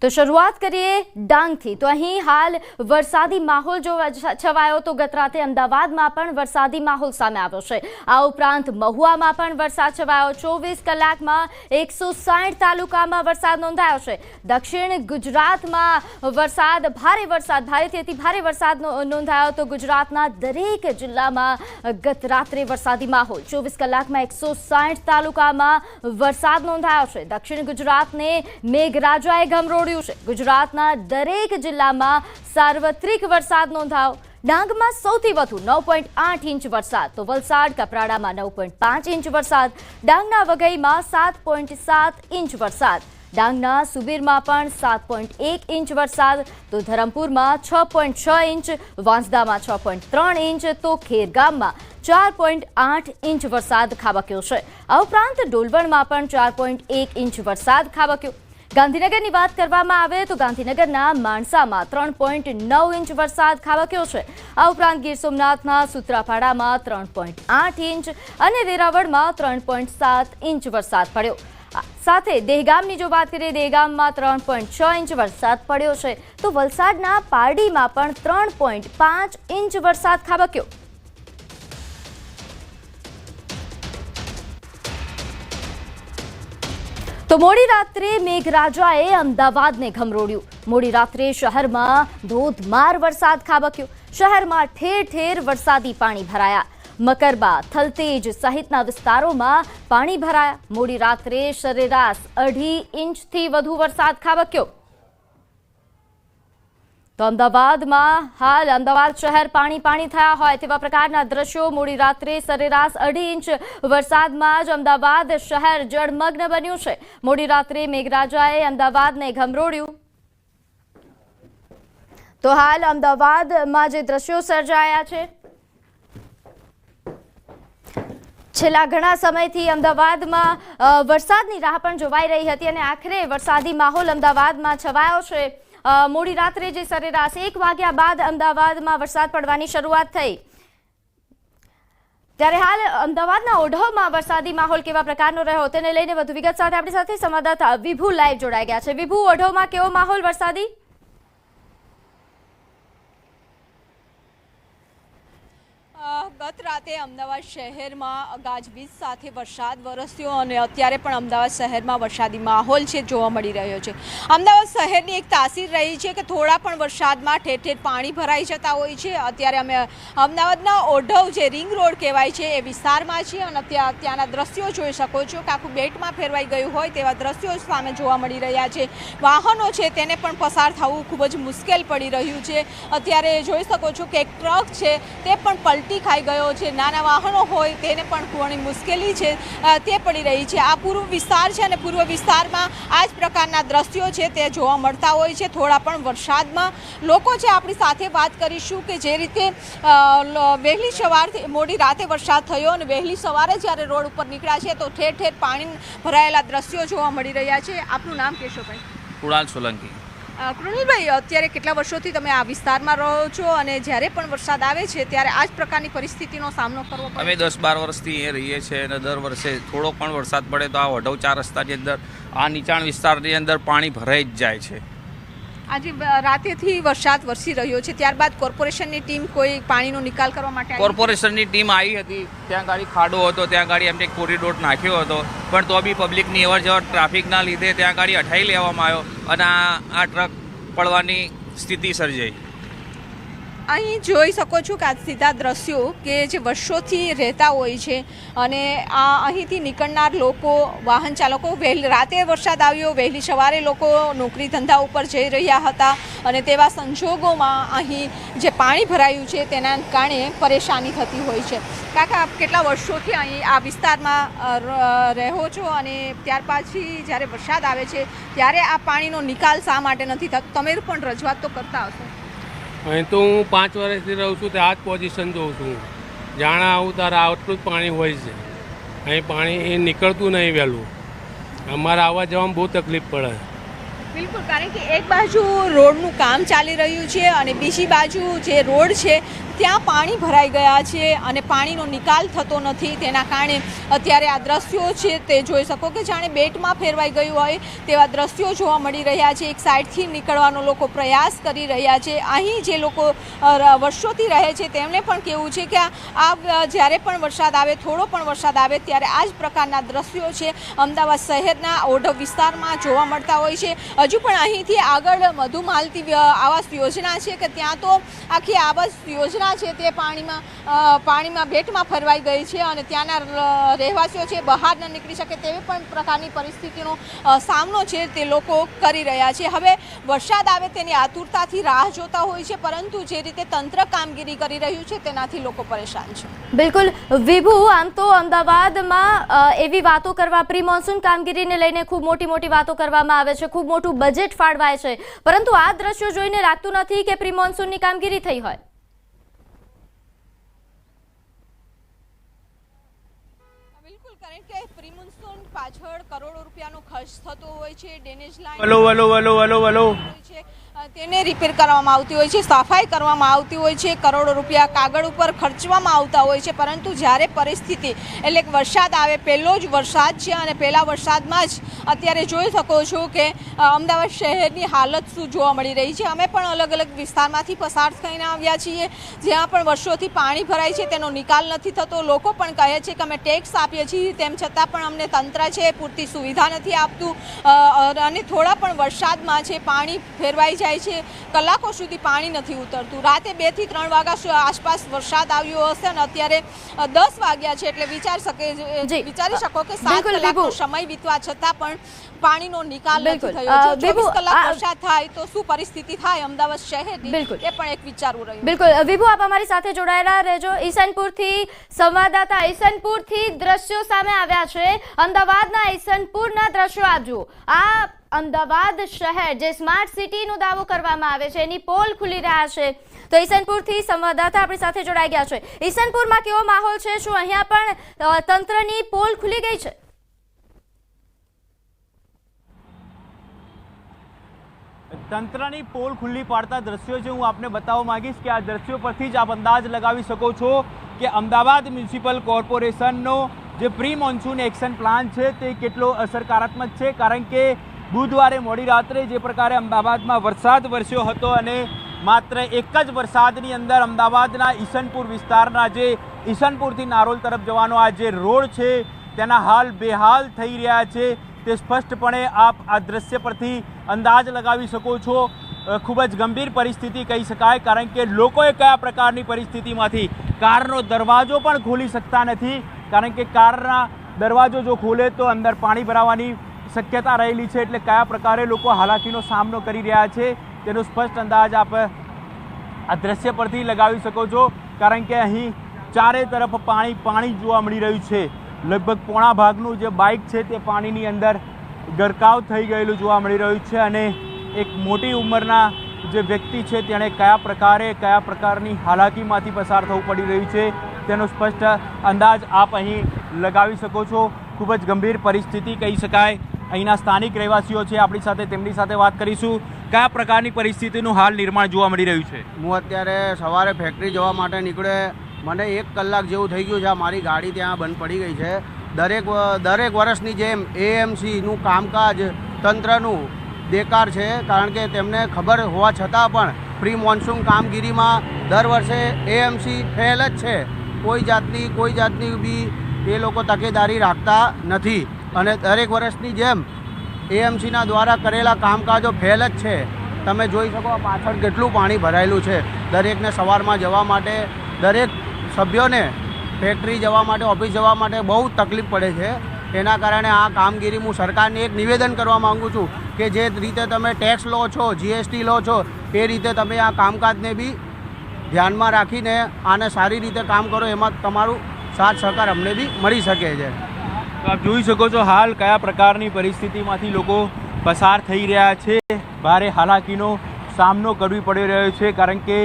તો શરૂઆત કરીએ ડાંગથી। તો અહીં હાલ વરસાદી માહોલ જો છવાયો તો ગત રાતે અમદાવાદમાં પણ વરસાદી માહોલ સામે આવ્યો છે। આ ઉપરાંત મહુવામાં પણ વરસાદ છવાયો। 24 કલાકમાં 160 તાલુકામાં વરસાદ નોંધાયો છે। દક્ષિણ ગુજરાતમાં ભારેથી અતિ ભારે વરસાદ નોંધાયો તો ગુજરાતના દરેક જિલ્લામાં ગત રાત્રે વરસાદી માહોલ। 24 કલાકમાં 160 તાલુકામાં વરસાદ નોંધાયો છે। દક્ષિણ ગુજરાતને મેઘરાજાએ ગમરોડ્યું। ગુજરાતના દરેક જિલ્લામાં સાર્વત્રિક વરસાદ નોંધાયો। ડાંગમાં સૌથી વધુ 9.8 ઇંચ વરસાદ, તો વલસાડ કપરાડામાં 9.5 ઇંચ વરસાદ, ડાંગના વઘઈમાં 7.7 ઇંચ વરસાદ, ડાંગના સુબીરમાં પણ 7.1 ઇંચ વરસાદ, તો ધરમપુરમાં 6.6 ઇંચ, વાંસદામાં 6.3 ઇંચ, તો ખેરગામમાં 4.8 ઇંચ વરસાદ ખાબક્યો છે। આ ઉપરાંત ડોલવણમાં પણ 4.1 ઇંચ વરસાદ ખાબક્યો। ગાંધીનગરની વાત કરવામાં આવે તો ગાંધીનગરના માણસામાં 3.9 ઇંચ વરસાદ ખાબક્યો છે। આ ઉપરાંત ગીર સોમનાથના સૂત્રાપાડામાં 3.8 ઇંચ અને વેરાવળમાં 3.7 ઇંચ વરસાદ પડ્યો। સાથે દહેગામની જો વાત કરીએ, દહેગામમાં 3.6 ઇંચ વરસાદ પડ્યો છે, તો વલસાડના પારડીમાં પણ 3.5 ઇંચ વરસાદ ખાબક્યો। તો મોડી રાત્રે મેઘરાજાએ અમદાવાદને ગમરોડ્યું। મોડી રાત્રે શહેરમાં ધોધમાર વરસાદ ખાબક્યો। શહેરમાં ઠેર ઠેર વરસાદી પાણી ભરાયા। મકરબા, થલતેજ સહિતના વિસ્તારોમાં પાણી ભરાયા। મોડી રાત્રે સરેરાશ 2.5 ઇંચથી વધુ વરસાદ ખાબક્યો। તો અમદાવાદમાં હાલ અમદાવાદ શહેર પાણી થયા હોય તેવા પ્રકારના દ્રશ્યો। મોડી રાત્રે સરેરાશ 2.5 ઇંચ વરસાદમાં જ અમદાવાદ શહેર જળમગ્ન બન્યું છે। મોડી રાત્રે મેઘરાજાએ અમદાવાદને ગમરોડ્યું। તો હાલ અમદાવાદમાં જે દ્રશ્યો સર્જાયા છે, છેલ્લા ઘણા સમયથી અમદાવાદમાં વરસાદની રાહ પણ જોવાઈ રહી હતી અને આખરે વરસાદી માહોલ અમદાવાદમાં છવાયો છે। મોડી રાત્રે જે સરેરાશ 1 વાગ્યા બાદ અમદાવાદમાં વરસાદ પડવાની શરૂઆત થઈ, ત્યારે હાલ અમદાવાદના ઓઢવમાં વરસાદી માહોલ કેવા પ્રકારનો રહ્યો તેને લઈને વધુ વિગત સાથે આપણી સાથે સંવાદદાતા વિભુ લાઈવ જોડાઈ ગયા છે। વિભુ, ઓઢવમાં કેવો માહોલ વરસાદી? ગત રાતે અમદાવાદ શહેરમાં ગાજવીજ સાથે વરસાદ વરસ્યો અને અત્યારે પણ અમદાવાદ શહેરમાં વરસાદી માહોલ છે જોવા મળી રહ્યો છે। અમદાવાદ શહેરની એક તાસીર રહી છે કે થોડા પણ વરસાદમાં ઠેર ઠેર પાણી ભરાઈ જતા હોય છે। અત્યારે અમે અમદાવાદના ઓઢવ જે રિંગ રોડ કહેવાય છે એ વિસ્તારમાં છીએ અને ત્યાંના દ્રશ્યો જોઈ શકો છો કે આખું બેટમાં ફેરવાઈ ગયું હોય તેવા દ્રશ્યો સામે જોવા મળી રહ્યા છે। વાહનો છે તેને પણ પસાર થવું ખૂબ જ મુશ્કેલ પડી રહ્યું છે। અત્યારે જોઈ શકો છો કે એક ટ્રક છે તે પણ પલટી ખાઈ ગયો છે। નાના વાહનો હોય તેને પણ ઘણી મુશ્કેલી છે તે પડી રહી છે। આ પૂર્વ વિસ્તાર છે અને પૂર્વ વિસ્તારમાં આ જ પ્રકારના દ્રશ્યો છે તે જોવા મળતા હોય છે। થોડા પણ વરસાદમાં લોકો છે આપણી સાથે વાત કરીશું કે જે રીતે વહેલી સવારથી મોડી રાતે વરસાદ થયો અને વહેલી સવારે જ્યારે રોડ ઉપર નીકળ્યા છે તો ઠેર ઠેર પાણી ભરાયેલા દ્રશ્યો જોવા મળી રહ્યા છે। આપનું નામ કહેશો ભાઈ? કુણાલ સોલંકી। કૃણલભાઈ, અત્યારે કેટલા વર્ષોથી તમે આ વિસ્તારમાં રહો છો અને જ્યારે પણ વરસાદ આવે છે ત્યારે આ જ પ્રકારની પરિસ્થિતિનો સામનો કરવો પડે? અમે 10-12 વર્ષથી અહીંયા રહીએ છીએ અને દર વર્ષે થોડો પણ વરસાદ પડે તો આ ઓઢવ 4 રસ્તાની અંદર આ નીચાણ વિસ્તારની અંદર પાણી ભરાઈ જ જાય છે। આજે રાતેથી વરસાદ વરસી રહ્યો છે, ત્યારબાદ કોર્પોરેશનની ટીમ કોઈ પાણીનો નિકાલ કરવા માટે? કોર્પોરેશનની ટીમ આવી હતી, ત્યાં ગાડી ખાડો હતો, ત્યાં ગાડી એમને કોરિડોર નાખ્યો હતો, પણ તો બી પબ્લિકની અવરજવર ટ્રાફિકના લીધે ત્યાં ગાડી હટાવી લેવામાં આવ્યો અને આ ટ્રક પડવાની સ્થિતિ સર્જાઈ। અહીં જોઈ શકો છો કે આ સીધા દ્રશ્યો કે જે વર્ષોથી રહેતા હોય છે અને આ અહીંથી નીકળનાર લોકો, વાહન ચાલકો, રાતે વરસાદ આવ્યો, વહેલી સવારે લોકો નોકરી ધંધા ઉપર જઈ રહ્યા હતા અને તેવા સંજોગોમાં અહીં જે પાણી ભરાયું છે તેના કારણે પરેશાની થતી હોય છે। કાકા, આપ કેટલા વર્ષોથી અહીં આ વિસ્તારમાં રહો છો અને ત્યાર પછી જ્યારે વરસાદ આવે છે ત્યારે આ પાણીનો નિકાલ શા માટે નથી થતો? તમે પણ રજૂઆત તો કરતા હશો? અહીં તો હું 5 વર્ષથી રહું છું, તે આ જ પોઝિશન જોઉં છું। જાણે આવું તારે આટલું જ પાણી હોય છે, અહીં પાણી એ નીકળતું નહીં વહેલું। અમારે આવવા જવામાં બહુ તકલીફ પડે। બિલકુલ, કારણ કે એક બાજુ રોડનું કામ ચાલી રહ્યું છે અને બીજી બાજુ જે રોડ છે ત્યાં પાણી ભરાઈ ગયા છે અને પાણીનો નિકાલ થતો નથી. તેના કારણે અત્યારે આ દ્રશ્યો છે તે જોઈ શકો કે જાણે બેટમાં ફેરવાઈ ગયું હોય તેવા દ્રશ્યો જોવા મળી રહ્યા છે. એક સાઈડથી નીકળવાનો લોકો પ્રયાસ કરી રહ્યા છે. અહીં જે લોકો વર્ષોથી રહે છે તેમને પણ કહેવું છે કે આ જ્યારે પણ વરસાદ આવે, થોડો પણ વરસાદ આવે ત્યારે આ જ પ્રકારના દ્રશ્યો છે અમદાવાદ શહેરના ઓઢવ વિસ્તારમાં જોવા મળતા હોય છે. હજુ પણ અહીંથી આગળ મધુ માલતી આવાસ યોજના છે કે ત્યાં તો આખી આવાસ યોજના છે તે પાણીમાં બેટમાં ફરવાઈ ગઈ છે અને ત્યાંના રહેવાસીઓ છે બહાર ન નીકળી શકે તેવી પણ પ્રકારની પરિસ્થિતિનો સામનો છે તે લોકો કરી રહ્યા છે. હવે વરસાદ આવે તેની આતુરતાથી રાહ જોતા હોય છે, પરંતુ જે રીતે તંત્ર કામગીરી કરી રહ્યું છે તેનાથી લોકો પરેશાન છે. બિલકુલ વિભુ, આમ તો અમદાવાદમાં એવી વાતો કરવા, પ્રી મોન્સૂન કામગીરીને લઈને ખૂબ મોટી વાતો કરવામાં આવે છે, ખૂબ મોટું બજેટ ફાળવાય છે, પરંતુ આ દ્રશ્યો જોઈને લાગતું નથી કે પ્રી મોન્સૂનની કામગીરી થઈ હોય. બિલકુલ, કારણ કે પ્રી મોન્સૂન પાછળ કરોડો રૂપિયાનો ખર્ચ થતો હોય છે. ડ્રેનેજ લાઈન છે તેને રિપેર કરવામાં આવતી હોય છે, સફાઈ કરવામાં આવતી હોય છે, કરોડો રૂપિયા કાગળ ઉપર ખર્ચવામાં આવતા હોય છે, પરંતુ જ્યારે પરિસ્થિતિ એટલે કે વરસાદ આવે, પહેલો જ વરસાદ છે અને પહેલા વરસાદમાં જ અત્યારે જોઈ શકો છો કે અમદાવાદ શહેરની હાલત શું જોવા મળી રહી છે. અમે પણ અલગ અલગ વિસ્તારમાંથી પસાર થઈને આવ્યા છીએ જ્યાં પણ વર્ષોથી પાણી ભરાય છે, તેનો નિકાલ નથી થતો. લોકો પણ કહે છે કે અમે ટેક્સ આપીએ છીએ તેમ છતાં પણ અમને તંત્ર છે પૂરતી સુવિધા નથી આપતું અને થોડા પણ વરસાદમાં છે પાણી ફેરવાઈ જાય છે, કલાકો સુધી પાણી નથી ઉતરતું. રાતે 2 થી 3 વાગ્યા આસપાસ વરસાદ આવ્યો હશે અને અત્યારે 10 વાગ્યા છે, એટલે વિચારી શકો કે 7 કલાકનો સમય વીતવા છતાં પણ પાણીનો નિકાલ નથી થયો. જો 24 કલાક વરસાદ થાય તો શું પરિસ્થિતિ થાય અમદાવાદ શહેરની, એ પણ એક વિચારવું રહ્યું. બિલકુલ વિભુ, આપ અમારી સાથે જોડાયેલા રહેજો. ઈસનપુરથી સંવાદદાતા ઈસનપુરથી દ્રશ્યો સામે આવ્યા છે. અમદાવાદના ઈસનપુરના દ્રશ્યો આપ જુઓ. આ અમદાવાદ શહેર જે સ્માર્ટ સિટીનો દાવો કરવામાં આવે છે એની પોલ ખુલી રહ્યા છે. તો ઈસનપુરથી સંવાદદાતા આપણી સાથે જોડાઈ ગયા છે. ઈસનપુરમાં કેવો માહોલ છે? શું અહીંયા પણ તંત્રની પોલ ખુલી ગઈ છે? તંત્રની પોલ ખુલ્લી પાડતા દ્રશ્યો છે હું આપને બતાવવા માંગીશ કે આ દ્રશ્યો પરથી જ આપ અંદાજ લગાવી શકો છો કે અમદાવાદ મ્યુનિસિપલ કોર્પોરેશનનો જે પ્રી મોન્સૂન એક્શન પ્લાન છે તે કેટલો અસરકારાત્મક છે. કારણ કે બુધવારે મોડી રાત્રે જે પ્રકારે અમદાવાદમાં વરસાદ વરસ્યો હતો અને માત્ર એક જ વરસાદની અંદર અમદાવાદના ઈસનપુર વિસ્તારના જે ઈસનપુરથી નારોલ તરફ જવાનો આ જે રોડ છે તેના હાલ બેહાલ થઈ રહ્યા છે તે સ્પષ્ટપણે આપ આ દ્રશ્ય પરથી અંદાજ લગાવી શકો છો. ખૂબ જ ગંભીર પરિસ્થિતિ કહી શકાય, કારણ કે લોકોએ કયા પ્રકારની પરિસ્થિતિમાંથી કારનો દરવાજો પણ ખોલી શકતા નથી, કારણ કે કારના દરવાજો જો ખોલે તો અંદર પાણી ભરાવાની શક્યતા રહેલી છે. એટલે કયા પ્રકારે લોકો હાલાકીનો સામનો કરી રહ્યા છે તેનો સ્પષ્ટ અંદાજ આપ આ દ્રશ્ય પરથી લગાવી શકો છો. કારણ કે અહીં ચારે તરફ પાણી જોવા મળી રહ્યું છે. લગભગ પોણા ભાગનું જે બાઇક છે તે પાણીની અંદર ગરકાવ થઈ ગયેલું જોવા મળી રહ્યું છે અને એક મોટી ઉંમરના જે વ્યક્તિ છે તેણે કયા પ્રકારની હાલાકીમાંથી પસાર થવું પડી રહ્યું છે તેનો સ્પષ્ટ અંદાજ આપ અહીં લગાવી શકો છો. ખૂબ જ ગંભીર પરિસ્થિતિ કહી શકાય. અહીંના સ્થાનિક રહેવાસીઓ છે આપણી સાથે, તેમની સાથે વાત કરીશું. કયા પ્રકારની પરિસ્થિતિનું હાલ નિર્માણ જોવા મળી રહ્યું છે? હું અત્યારે સવારે ફેક્ટરી જવા માટે નીકળ્યો, મને 1 કલાક જેવું થઈ ગયું છે. મારી ગાડી ત્યાં બંધ પડી ગઈ છે. દરેક વર્ષની જેમ એએમસીનું કામકાજ તંત્રનું બેકાર છે, કારણ કે તેમને ખબર હોવા છતાં પણ પ્રી મોન્સૂન કામગીરીમાં દર વર્ષે એએમસી ફેલ જ છે. કોઈ જાતની બી એ લોકો તકેદારી રાખતા નથી અને દરેક વર્ષની જેમ એએમસીના દ્વારા કરેલા કામકાજો ફેલ જ છે. તમે જોઈ શકો પાછળ કેટલું પાણી ભરાયેલું છે. દરેકને સવારમાં જવા માટે, દરેક સભ્યોને ફેક્ટરી જવા માટે, ઓફિસ જવા માટે બહુ તકલીફ પડે છે. એના કારણે આ કામગીરી હું સરકારને એક નિવેદન કરવા માગું છું કે જે રીતે તમે ટેક્સ લો છો, જીએસટી લો છો, એ રીતે તમે આ કામકાજને બી ધ્યાનમાં રાખીને આને સારી રીતે કામ કરો. એમાં તમારું સાથ સહકાર અમને બી મળી શકે છે. તો આપ જોઈ શકો છો હાલ કયા પ્રકારની પરિસ્થિતિમાંથી લોકો પસાર થઈ રહ્યા છે. ભારે હાલાકીનો સામનો કરવી પડી રહ્યો છે, કારણ કે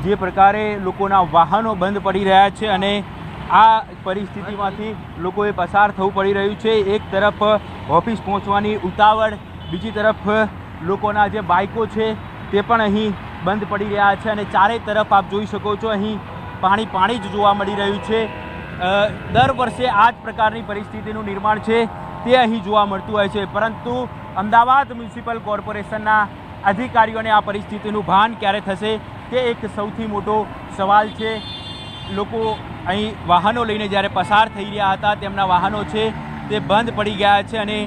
જે પ્રકારે લોકોના વાહનો બંધ પડી રહ્યા છે અને આ પરિસ્થિતિમાંથી લોકોએ પસાર થવું પડી રહ્યું છે. એક તરફ ઓફિસ પહોંચવાની ઉતાવળ, બીજી તરફ લોકોના જે બાઇકો છે તે પણ અહીં બંધ પડી રહ્યા છે અને ચારે તરફ આપ જોઈ શકો છો અહીં પાણી જ જોવા મળી રહ્યું છે। દર વર્ષે આ જ પ્રકારની પરિસ્થિતિનું નિર્માણ છે તે અહીં જોવા મળતું હોય છે, પરંતુ અમદાવાદ મ્યુનિસિપલ કોર્પોરેશનના અધિકારીઓને આ પરિસ્થિતિનું ભાન ક્યારે થશે તે એક સૌથી મોટો સવાલ છે। લોકો અહીં વાહનો લઈને જ્યારે પસાર થઈ રહ્યા હતા તેમના વાહનો છે તે બંધ પડી ગયા છે અને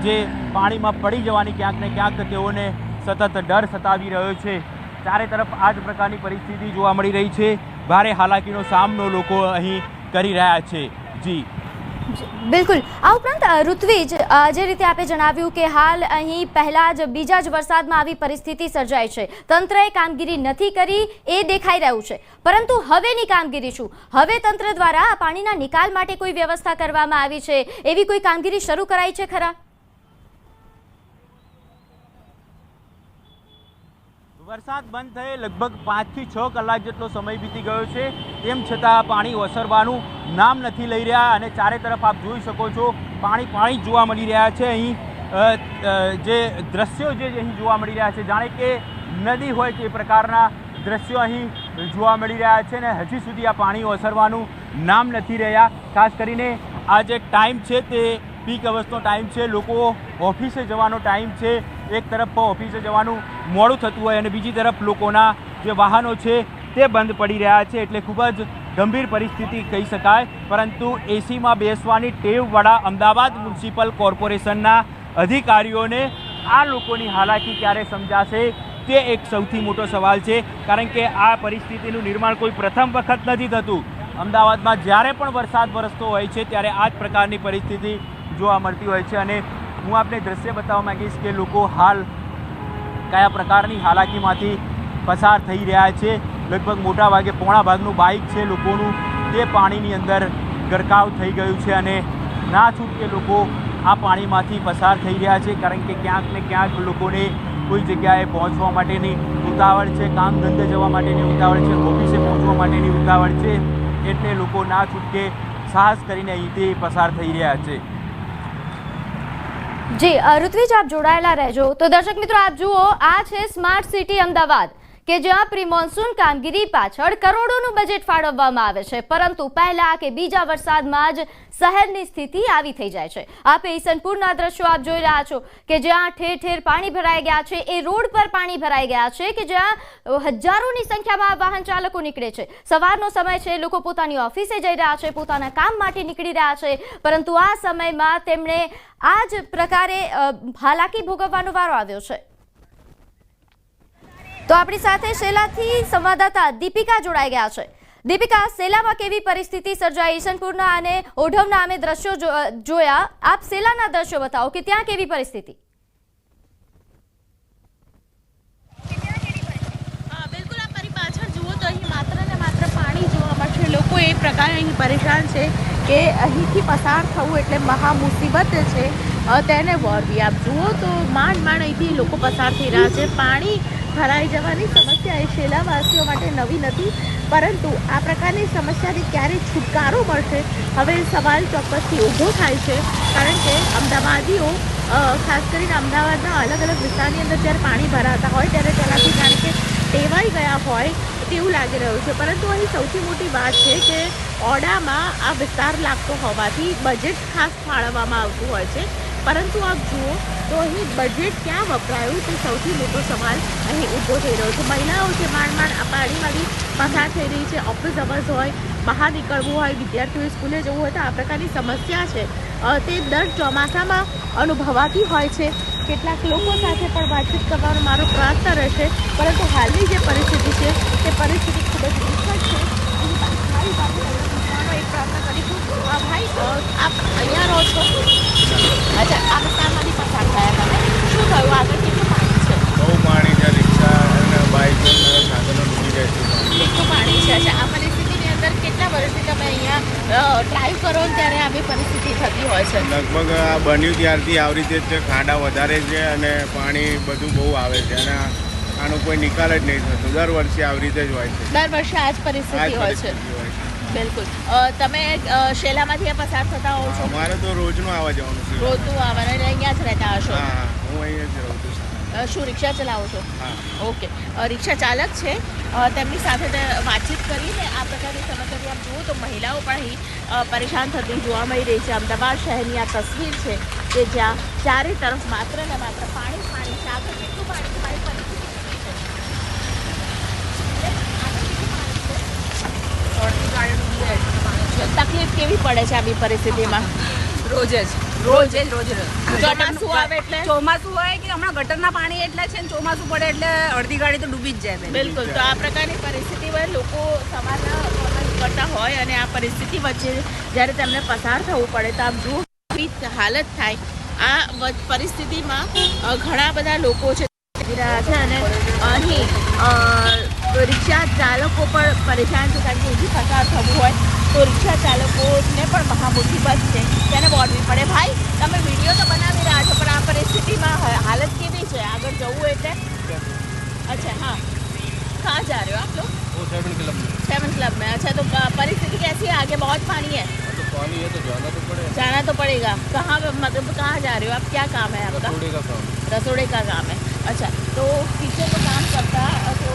જે પાણીમાં પડી જવાની ક્યાંક ને ક્યાંક તેઓને સતત ડર સતાવી રહ્યો છે। ચારે તરફ આ જ પ્રકારની પરિસ્થિતિ જોવા મળી રહી છે। ભારે હાલાકીનો સામનો લોકો અહીં કરી રહ્યા છે। જી બિલકુલ। આ ઉપરાંત ઋત્વિજ, જે રીતે આપે જણાવ્યું કે હાલ અહીં પહેલા જ બીજા જ વરસાદમાં આવી પરિસ્થિતિ સર્જાય છે, તંત્રએ કામગીરી નથી કરી એ દેખાઈ રહ્યું છે, પરંતુ હવેની કામગીરી શું? હવે તંત્ર દ્વારા પાણીના નિકાલ માટે કોઈ વ્યવસ્થા કરવામાં આવી છે, એવી કોઈ કામગીરી શરૂ કરાઈ છે ખરા? વરસાદ બંધ થયે લગભગ 5 થી 6 કલાક જેટલો સમય વીતી ગયો છે, તેમ છતાં પાણી ઓસરવાનું નામ નથી લઈ રહ્યા અને ચારે તરફ આપ જોઈ શકો છો પાણી જોવા મળી રહ્યા છે। અહીં જે દ્રશ્યો જે અહીં જોવા મળી રહ્યા છે જાણે કે નદી હોય તે પ્રકારના દ્રશ્યો અહીં જોવા મળી રહ્યા છે અને હજી સુધી આ પાણી ઓસરવાનું નામ નથી રહ્યા। ખાસ કરીને આ જે ટાઈમ છે તે પીક અવર્સનો ટાઈમ છે, લોકો ઓફિસે જવાનો ટાઈમ છે। એક તરફ ઓફિસે જવાનું મોડું થતું હોય અને બીજી તરફ લોકોના જે વાહનો છે તે બંધ પડી રહ્યા છે, એટલે ખૂબ જ ગંભીર પરિસ્થિતિ કહી શકાય। પરંતુ એસીમાં બેસવાની ટેવવાળા અમદાવાદ મ્યુનિસિપલ કોર્પોરેશનના અધિકારીઓને આ લોકોની હાલાકી ક્યારે સમજાશે તે એક સૌથી મોટો સવાલ છે, કારણ કે આ પરિસ્થિતિનું નિર્માણ કોઈ પ્રથમ વખત નથી થતું। અમદાવાદમાં જ્યારે પણ વરસાદ વરસતો હોય છે ત્યારે આ જ પ્રકારની પરિસ્થિતિ જોવા મળતી હોય છે અને હું આપને દ્રશ્ય બતાવવા માંગીશ કે લોકો હાલ કયા પ્રકારની હાલાકીમાંથી પસાર થઈ રહ્યા છે। લગભગ મોટા ભાગે પોણા ભાગનું બાઇક છે લોકોનું તે પાણીની અંદર ગરકાવ થઈ ગયું છે અને ના છૂટકે લોકો આ પાણીમાંથી પસાર થઈ રહ્યા છે, કારણ કે ક્યાંક ને ક્યાંક લોકોને કોઈ જગ્યાએ પહોંચવા માટેની ઉતાવળ છે, કામ ધંધે જવા માટેની ઉતાવળ છે, ઓફિસે પહોંચવા માટેની ઉતાવળ છે, એટલે લોકો ના છૂટકે સાહસ કરીને અહીંથી પસાર થઈ રહ્યા છે। જી ઋત્વિજ, આપ જોડાયેલા રહેજો। તો દર્શક મિત્રો, આપ જુઓ, આ છે સ્માર્ટ સિટી અમદાવાદ કે જ્યાં પ્રી મોન્સૂન કામગીરી પાછળ કરોડોનું બજેટ ફાળવવામાં આવે છે, પરંતુ પહેલા કે બીજા વરસાદમાં જ શહેરની સ્થિતિ આવી થઈ જાય છે। આપે ઈસનપુરના દ્રશ્યો આપ જોઈ રહ્યા છો કે જ્યાં ઠેર ઠેર પાણી ભરાઈ ગયા છે, એ રોડ પર પાણી ભરાઈ ગયા છે કે જ્યાં હજારોની સંખ્યામાં વાહન ચાલકો નીકળે છે। સવારનો સમય છે, લોકો પોતાની ઓફિસે જઈ રહ્યા છે, પોતાના કામ માટે નીકળી રહ્યા છે, પરંતુ આ સમયમાં તેમણે આ જ પ્રકારે હાલાકી ભોગવવાનો વારો આવ્યો છે। તો આપણી સાથે શેલાથી સંવાદદાતા દીપિકા જોડાઈ ગયા છે। દીપિકા, શેલામાં કેવી પરિસ્થિતિ સર્જાઈ? ઈસનપુરના અને ઓઢવના અમે દ્રશ્યો જોયા, આપ શેલાના દ્રશ્યો બતાવો કે ત્યાં કેવી પરિસ્થિતિ? બિલકુલ, આપ મારી પાછળ જુઓ તો અહીં માત્ર ને માત્ર પાણી જોવા મળશે। લોકો એ પ્રકારે અહીં પરેશાન છે કે અહીંથી પસાર થવું એટલે મહા મુસીબત છે તેને વળવી। આપ જુઓ તો માંડ અહીંથી લોકો પસાર થઈ રહ્યા છે। પાણી ભરાઈ જવાની સમસ્યા એ શેલાવાસીઓ માટે નવી નથી, પરંતુ આ પ્રકારની સમસ્યાથી ક્યારે છુટકારો મળશે હવે સવાલ ચોક્કસથી ઊભો થાય છે, કારણ કે અમદાવાદીઓ ખાસ કરીને અમદાવાદના અલગ અલગ વિસ્તારની અંદર જ્યારે પાણી ભરાતા હોય ત્યારે તેનાથી જાણે કે ટેવાઈ ગયા હોય તેવું લાગી રહ્યું છે। પરંતુ અહીં સૌથી મોટી વાત છે કે ઓડામાં આ વિસ્તાર લાગતો હોવાથી બજેટ ખાસ ફાળવવામાં આવતું હોય છે, પરંતુ આપ જુઓ તો અહીં બજેટ ક્યાં વપરાયું તે સૌથી મોટો સવાલ અહીં ઊભો થઈ રહ્યો છે। મહિલાઓ છે માંડ આ પાણીમાંથી પસાર થઈ રહી છે, ઓફિસ અવર્સ હોય, બહાર નીકળવું હોય, વિદ્યાર્થીઓએ સ્કૂલે જવું હોય તો આ પ્રકારની સમસ્યા છે તે દર ચોમાસામાં અનુભવાતી હોય છે। કેટલાક લોકો સાથે પણ વાતચીત કરવાનો મારો પ્રયત્ન રહેશે, પરંતુ હાલની જે પરિસ્થિતિ છે તે પરિસ્થિતિ ખૂબ જ દુઃખદ છે। મારી પાસે એક પ્રયત્ન કરીશું। ભાઈ, આપ અહીંયા રહો છો? અચ્છા, આ વિસ્તારમાંથી પસાર થયા તમે, શું થયું? આગળ કેટલું પાણી છે? બહુ પાણી છે, રિક્ષા અને બાઇક સાધનો ડૂબી જાય છે। કેટલું પાણી છે? અચ્છા, આ પરિસ્થિતિની અંદર કેટલા વર્ષથી તમે અહીંયા ડ્રાઈવ કરો ત્યારે આવી પરિસ્થિતિ થતી હોય છે? લગભગ આ બન્યું ત્યારથી આવી રીતે જ છે, ખાડા વધારે છે અને પાણી બધું બહુ આવે છે અને આનો કોઈ નિકાલ જ નહીં થતો। દર વર્ષે આવી રીતે જ હોય છે। દર વર્ષે આ જ પરિસ્થિતિ હોય છે? બિલકુલ। તમે શેલામાંથી પસાર થતા હોવ છો? અમારે તો રોજનું આવવા જવાનું છે। રોજનું આવવાનું, અહીંયા જ રહેતા હશો? હા, હું અહીંયા જ રહું છું। શું રિક્ષા ચલાવો છો? ઓકે, રિક્ષા ચાલક છે, તેમની સાથે વાતચીત કરીને આ પ્રકારની સમસ્યાથી આપ જુઓ તો મહિલાઓ પણ અહીં પરેશાન થતી જોવા મળી રહી છે. અમદાવાદ શહેરની આ તસવીર છે કે જ્યાં ચારે તરફ માત્ર ને માત્ર પાણી પાણી છે. આગળ કેટલું પાણી છે, મારી પરિસ્થિતિ તકલીફ કેવી પડે છે આવી પરિસ્થિતિમાં? રોજ ચોમાસું આવે એટલે ચોમાસું હોય કે હમણાં ગટરના પાણી એટલા છે ને ચોમાસું પડે એટલે અડધી ગાડી તો ડૂબી જ જાય. બિલકુલ. તો આ પ્રકારની પરિસ્થિતિમાં લોકો સવારના પ્રવાસ કરતા હોય અને આ પરિસ્થિતિ વચ્ચે જ્યારે તેમને પસાર થવું પડે તો આપ જુઓ કેવી હાલત થાય. આ પરિસ્થિતિમાં ઘણા બધા લોકો છે અને અહીં રિક્ષા ચાલકો પણ પરેશાન છે કારણ કે અહીંથી પસાર થવું હોય તો રિક્ષા ચાલકોને પણ મહા મુસીબત છે, તેને વળવી પડે. ભાઈ, તમે વિડીયો તો બનાવી રહ્યા છો પણ આ પરિસ્થિતિમાં हालत કેવી છે? આગળ જવું એટલે अच्छा हाँ, कहाँ जा रहे हो आप लोग? वो 7 क्लब में. 7 क्लब में. अच्छा, तो परिस्थिति कैसी है? आगे बहुत पानी है. तो पानी है तो जाना तो पड़ेगा. जाना तो पड़ेगा. कहाँ मतलब कहाँ जा रहे हो आप? क्या काम है आपका? रसोड़े का काम. रसोड़े का काम है. अच्छा, तो किचन में काम करता तो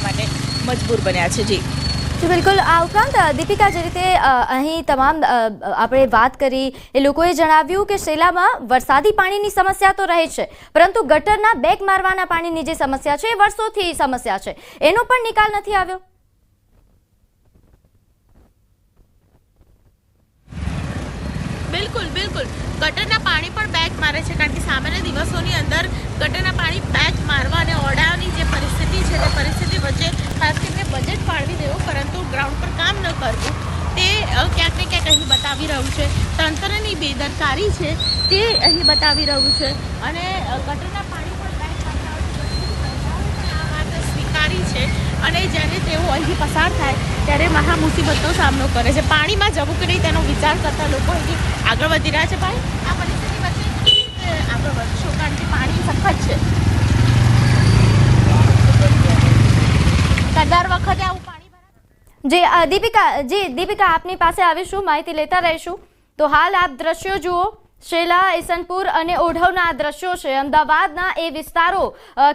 માટે મજબૂર બન્યા છે. જી જી બિલકુલ. આ ઉપરાંત દીપિકા, જે રીતે અહીં તમામ આપણે વાત કરી એ લોકોએ જણાવ્યું કે શેલામાં વરસાદી પાણીની સમસ્યા તો રહે છે, પરંતુ ગટરના બેક મારવાના પાણીની જે સમસ્યા છે એ વર્ષોથી સમસ્યા છે, એનો પણ નિકાલ નથી આવ્યો. બિલકુલ બિલકુલ. ગટરના પાણી પણ બેક મારે છે કારણ કે સામાન્ય દિવસોની અંદર ગટરના પાણી બેક મારવા અને ઓરડાની જે પરિસ્થિતિ છે તે પરિસ્થિતિ વચ્ચે ખાસ કરીને બજેટ ફાળવી દેવું પરંતુ ગ્રાઉન્ડ પર કામ ન કરવું તે ક્યાંક ને ક્યાંક અહીં બતાવી રહ્યું છે. તંત્રની બેદરકારી છે તે અહીં બતાવી રહ્યું છે અને ગટરના પાણી પણ બેક મારતા આ વાત સ્વીકારી છે અને જ્યારે તેઓ અહીં પસાર થાય ત્યારે મહા મુસીબતનો સામનો કરે છે. પાણીમાં જવું કે નહીં તેનો વિચાર કરતા લોકો અહીં આગળ વધી રહ્યા છે. ભાઈ, આ પરિસ્થિતિ વચ્ચે આગળ વધશો કારણ કે પાણી સખત છે. દર વખતે આવું પાણી ભરાય? દીપિકા, આપની પાસે આવીશું, માહિતી લેતા રહીશું. તો હાલ આપ દ્રશ્યો જુઓ, શેલા, ઈસનપુર અને ઓઢવના દ્રશ્યો છે. અમદાવાદના એ વિસ્તારો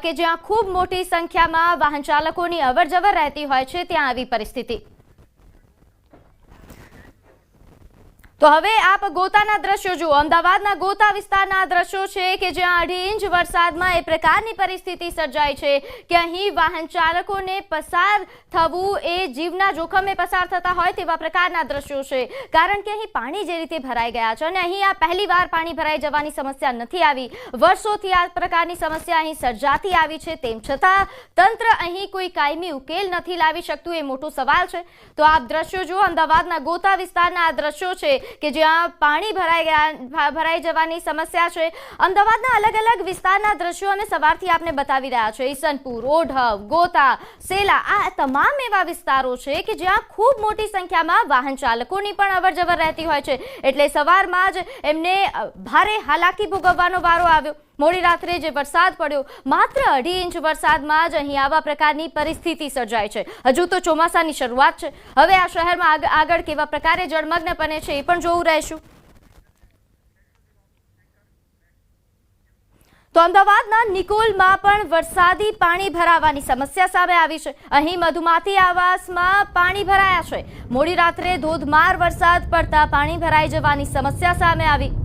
કે જ્યાં ખૂબ મોટી સંખ્યામાં વાહન ચાલકોની અવરજવર રહેતી હોય છે ત્યાં આવી પરિસ્થિતિ. તો હવે આપ ગોતાના દ્રશ્યો જુઓ. અમદાવાદના ગોતા વિસ્તારના દ્રશ્યો છે કે જ્યાં 2.5 ઇંચ વરસાદમાં એ પ્રકારની પરિસ્થિતિ સર્જાઈ છે કે અહીં વાહન ચાલકોને પસાર થવું એ જીવના જોખમે પસાર થતા હોય તેવા પ્રકારના દ્રશ્યો છે. કારણ કે અહીં પાણી જે રીતે ભરાઈ ગયા છે અને અહીં આ પહેલીવાર પાણી ભરાઈ જવાની સમસ્યા નથી આવી, વર્ષોથી આ પ્રકારની સમસ્યા અહીં સર્જાતી આવી છે, તેમ છતાં તંત્ર અહીં કોઈ કાયમી ઉકેલ નથી લાવી શકતું, એ મોટો સવાલ છે. તો આપ દ્રશ્યો જુઓ, અમદાવાદના ગોતા વિસ્તારના આ દ્રશ્યો છે કે જ્યાં પાણી ભરાઈ જવાની સમસ્યા છે. અમદાવાદના અલગ અલગ વિસ્તારના દ્રશ્યો અમે સવારથી આપને બતાવી રહ્યા છે. ઈસનપુર, ઓઢવ, ગોતા, શેલા, આ તમામ એવા વિસ્તારો છે કે જ્યાં ખૂબ મોટી સંખ્યામાં વાહન ચાલકોની પણ અવરજવર રહેતી હોય છે, એટલે સવારમાં જ એમને ભારે હાલાકી ભોગવવાનો વારો આવ્યો. મોડી રાત્રે જે વરસાદ પડ્યો, માત્ર 2.5 ઇંચ વરસાદમાં જ અહીં આવા પ્રકારની પરિસ્થિતિ સર્જાય છે. હજુ તો ચોમાસાની શરૂઆત છે. હવે આ શહેરમાં આગળ કેવા પ્રકારે જળમગ્ન બને છે એ પણ જોવું રહેશું. તો અમદાવાદના નિકોલમાં પણ વરસાદી પાણી ભરાવાની સમસ્યા સામે આવી છે. અહીં મધુમાતી આવાસમાં પાણી ભરાયા છે. મોડી રાત્રે ધોધમાર વરસાદ પડતા પાણી ભરાઈ જવાની સમસ્યા સામે આવી.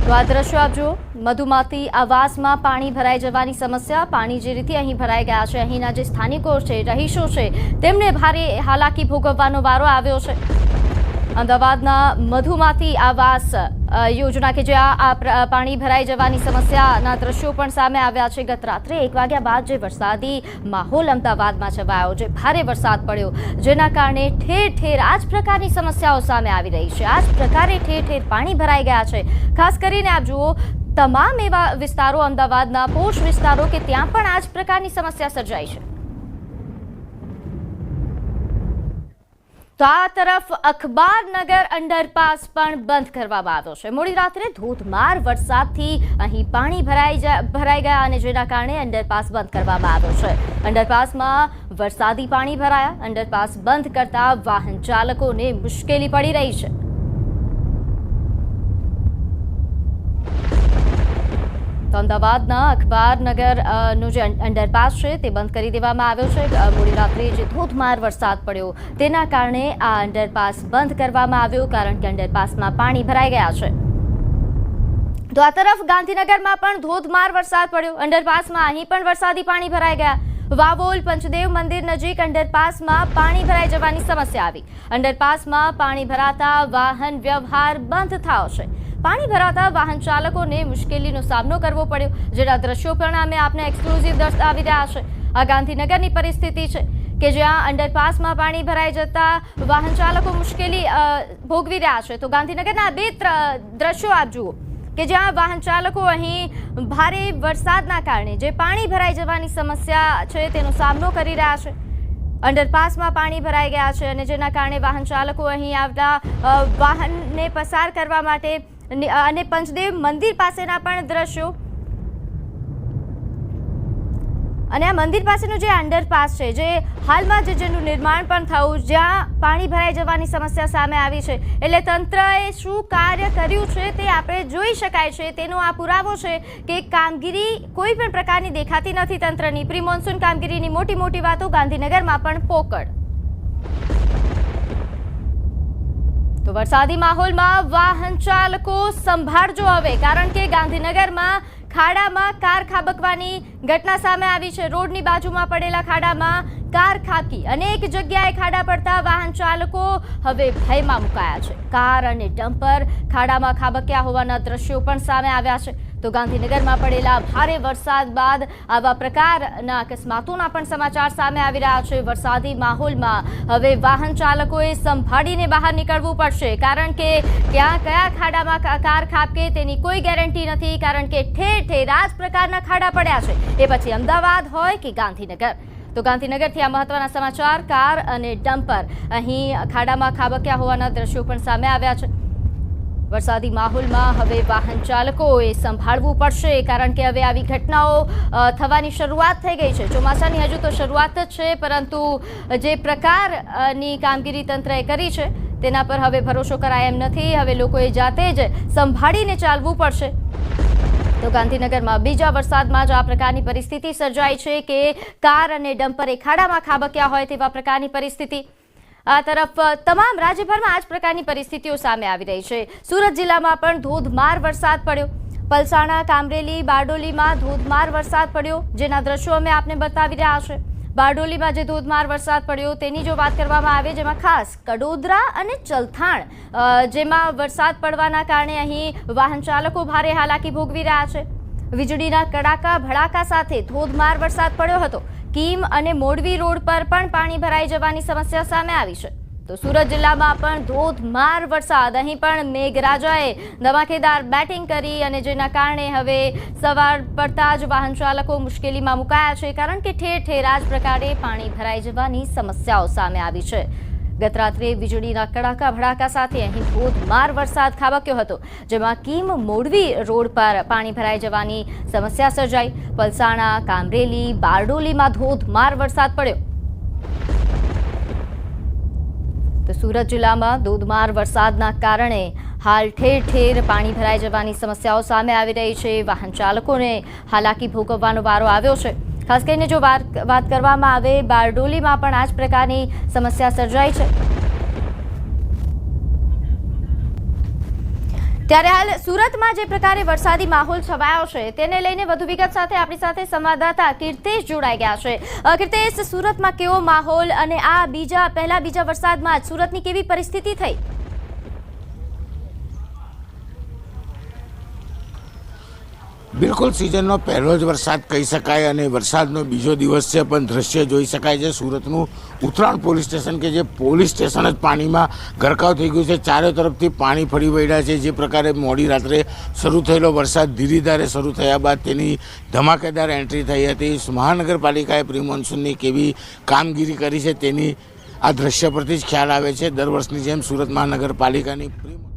તો આ દ્રશ્યો આપ જુઓ, મધુમાતી આવાસમાં પાણી ભરાઈ જવાની સમસ્યા. પાણી જે રીતે અહીં ભરાઈ ગયા છે, અહીંના જે સ્થાનિકો છે, રહીશો છે, તેમને ભારે હાલાકી ભોગવવાનો વારો આવ્યો છે. અમદાવાદના મધુમાતી આવાસ યોજના કે જ્યાં આ પાણી ભરાઈ જવાની સમસ્યાના દ્રશ્યો પણ સામે આવ્યા છે. ગત રાત્રે 1 વાગ્યા બાદ જે વરસાદી માહોલ અમદાવાદમાં છવાયો, જે ભારે વરસાદ પડ્યો, જેના કારણે ઠેર ઠેર આ જ પ્રકારની સમસ્યાઓ સામે આવી રહી છે. આ જ પ્રકારે ઠેર ઠેર પાણી ભરાઈ ગયા છે. ખાસ કરીને આપ જુઓ, તમામ એવા વિસ્તારો, અમદાવાદના પોશ વિસ્તારો કે ત્યાં પણ આ જ પ્રકારની સમસ્યા સર્જાઈ છે. તો આ તરફ અખબારનગર અંડરપાસ પણ બંધ કરવામાં આવ્યો છે. મોડી રાત્રે ધોધમાર વરસાદથી અહીં પાણી ભરાઈ ગયા અને જેના કારણે અંડરપાસ બંધ કરવામાં આવ્યો છે. અંડરપાસમાં વરસાદી પાણી ભરાયા. અંડરપાસ બંધ કરતા વાહન ચાલકોને મુશ્કેલી પડી રહી છે. તો અમદાવાદના અખબારનગરનો જે અંડરપાસ છે તે બંધ કરી દેવામાં આવ્યો છે. મોડી રાત્રે જે ધોધમાર વરસાદ પડ્યો તેના કારણે આ અંડરપાસ બંધ કરવામાં આવ્યો, કારણ કે અંડરપાસમાં પાણી ભરાઈ ગયા છે. તો આ તરફ ગાંધીનગરમાં પણ ધોધમાર વરસાદ પડ્યો. અંડરપાસમાં અહીં પણ વરસાદી પાણી ભરાઈ ગયા. વાવોલ પંચદેવ મંદિર નજીક અંડરપાસમાં પાણી ભરાઈ જવાની સમસ્યા આવી. અંડરપાસમાં પાણી ભરાતા વાહન વ્યવહાર બંધ થયો છે. પાણી ભરાતા વાહન ચાલકોને મુશ્કેલીનો સામનો કરવો પડ્યો, જેના દ્રશ્યો પણ અમે આપને એક્સક્લુઝિવ દર્શાવી રહ્યા છે. આ ગાંધીનગરની પરિસ્થિતિ છે કે જ્યાં અંડરપાસમાં પાણી ભરાઈ જતા વાહન ચાલકો મુશ્કેલી ભોગવી રહ્યા છે. તો ગાંધીનગરના બે દ્રશ્યો આપ જુઓ કે જ્યાં વાહન ચાલકો અહીં ભારે વરસાદના કારણે જે પાણી ભરાઈ જવાની સમસ્યા છે તેનો સામનો કરી રહ્યા છે. અંડરપાસમાં પાણી ભરાઈ ગયા છે અને જેના કારણે વાહન ચાલકો અહીં આવતા વાહનને પસાર કરવા માટે અને પંચદેવ મંદિર પાસેના પણ દ્રશ્યો અને આ મંદિર પાસેનું જે અંડરપાસ છે, જે હાલમાં જેનું નિર્માણ પણ થયું, જ્યાં પાણી ભરાઈ જવાની સમસ્યા સામે આવી છે, એટલે તંત્રએ શું કાર્ય કર્યું છે તે આપણે જોઈ શકાય છે. તેનો આ પુરાવો છે કે કામગીરી કોઈ પણ પ્રકારની દેખાતી નથી તંત્રની. પ્રી મોન્સૂન કામગીરીની મોટી મોટી વાતો ગાંધીનગરમાં પણ પોકળ. તો વરસાદી માહોલમાં વાહન ચાલકો સંભાળજો હવે, કારણ કે ગાંધીનગરમાં ખાડામાં કાર ખાબકવાની ઘટના સામે આવી છે. રોડની બાજુમાં પડેલા ખાડામાં કાર ખાબકી. અનેક જગ્યાએ ખાડા પડતા વાહન ચાલકો હવે ભયમાં મુકાયા છે. કાર અને ડમ્પર ખાડામાં ખાબક્યા હોવાના દ્રશ્યો પણ સામે આવ્યા છે. તો ગાંધીનગરમાં પડેલા ભારે વરસાદ બાદ આવા પ્રકારના અકસ્માતોના પણ સમાચાર સામે આવી રહ્યા છે. વરસાદી માહોલમાં હવે વાહન ચાલકોએ સંભાળીને બહાર નીકળવું પડશે, કારણ કે ક્યાં કયા ખાડામાં કાર ખાબકે તેની કોઈ ગેરંટી નથી, કારણ કે ઠેર ઠેર આ જ પ્રકારના ખાડા પડ્યા છે. એ પછી અમદાવાદ હોય કે ગાંધીનગર. તો ગાંધીનગરથી આ મહત્વના સમાચાર. કાર અને ડમ્પર અહીં ખાડામાં ખાબક્યા હોવાના દ્રશ્યો પણ સામે આવ્યા છે. વરસાદી માહોલમાં હવે વાહન ચાલકોએ સંભાળવું પડશે, કારણ કે હવે આવી ઘટનાઓ થવાની શરૂઆત થઈ ગઈ છે. ચોમાસાની હજુ તો શરૂઆત જ છે, પરંતુ જે પ્રકારની કામગીરી તંત્રએ કરી છે તેના પર હવે ભરોસો કરાય એમ નથી. હવે લોકોએ જાતે જ સંભાળીને ચાલવું પડશે. તો ગાંધીનગરમાં બીજા વરસાદમાં જ આ પ્રકારની પરિસ્થિતિ સર્જાઈ છે કે કાર અને ડમ્પર ખાડામાં ખાબક્યા હોય તેવા પ્રકારની પરિસ્થિતિ. આ તરફ તમામ રાજ્યભરમાં આ જ પ્રકારની પરિસ્થિતિઓ સામે આવી રહી છે. સુરત જિલ્લામાં પણ ધોધમાર વરસાદ પડ્યો. પલસાણા, કામરેલી, બારડોલીમાં ધોધમાર વરસાદ પડ્યો, જેના દ્રશ્યો અમે આપને બતાવી રહ્યા છે. બારડોલીમાં જે ધોધમાર વરસાદ પડ્યો તેની જો વાત કરવામાં આવે, જેમાં ખાસ કડોદરા અને ચલથાણ જેમાં વરસાદ પડવાના કારણે અહીં વાહન ચાલકો ભારે હાલાકી ભોગવી રહ્યા છે. વીજળીના કડાકા ભડાકા સાથે ધોધમાર વરસાદ પડ્યો હતો. કીમ અને મોરબી રોડ પર પણ પાણી ભરાઈ જવાની સમસ્યા સામે આવી છે. તો સુરત જિલ્લામાં પણ ધોધમાર વરસાદ. અહીં પણ મેઘરાજાએ ધમાકેદાર બેટિંગ કરી અને જેના કારણે હવે સવાર પડતા જ વાહન ચાલકો મુશ્કેલીમાં મુકાયા છે, કારણ કે ઠેર ઠેર આ જ પ્રકારે પાણી ભરાઈ જવાની સમસ્યાઓ સામે આવી છે. ગત રાત્રે વીજળીના કડાકા ભડાકા સાથે અહીં ધોધમાર વરસાદ ખાબક્યો હતો, જેમાં કીમ મોરબી રોડ પર પાણી ભરાઈ જવાની સમસ્યા સર્જાઈ. પલસાણા, કામરેલી, બારડોલીમાં ધોધમાર વરસાદ પડ્યો. તો સુરત જિલ્લામાં ધોધમાર વરસાદના કારણે હાલ ઠેર ઠેર પાણી ભરાઈ જવાની સમસ્યાઓ સામે આવી રહી છે. વાહન ચાલકોને હાલાકી ભોગવવાનો વારો આવ્યો છે. ખાસ કરીને જો વાત કરવામાં આવે, બારડોલીમાં પણ આ જ પ્રકારની સમસ્યા સર્જાઈ છે. ત્યારે હાલ સુરતમાં જે પ્રકારે વરસાદી માહોલ છવાયો છે તેને લઈને વધુ વિગત સાથે આપણી સાથે સંવાદદાતા કીર્તેશ જોડાઈ ગયા છે. કીર્તેશ, સુરતમાં કેવો માહોલ અને આ પહેલા બીજા વરસાદમાં સુરતની કેવી પરિસ્થિતિ થઈ? બિલકુલ સિઝનનો પહેલો જ વરસાદ કહી શકાય અને વરસાદનો બીજો દિવસ છે, પણ દ્રશ્ય જોઈ શકાય છે સુરતનું ઉત્તરાયણ પોલીસ સ્ટેશન કે જે પોલીસ સ્ટેશન જ પાણીમાં ગરકાવ થઈ ગયું છે. ચારે તરફથી પાણી ફરી વળ્યા છે. જે પ્રકારે મોડી રાત્રે શરૂ થયેલો વરસાદ ધીરે ધારે શરૂ થયા બાદ તેની ધમાકેદાર એન્ટ્રી થઈ હતી. મહાનગરપાલિકાએ પ્રી મોન્સૂનની કેવી કામગીરી કરી છે તેની આ દ્રશ્ય પરથી જ ખ્યાલ આવે છે. દર વર્ષની જેમ સુરત મહાનગરપાલિકાની પ્રી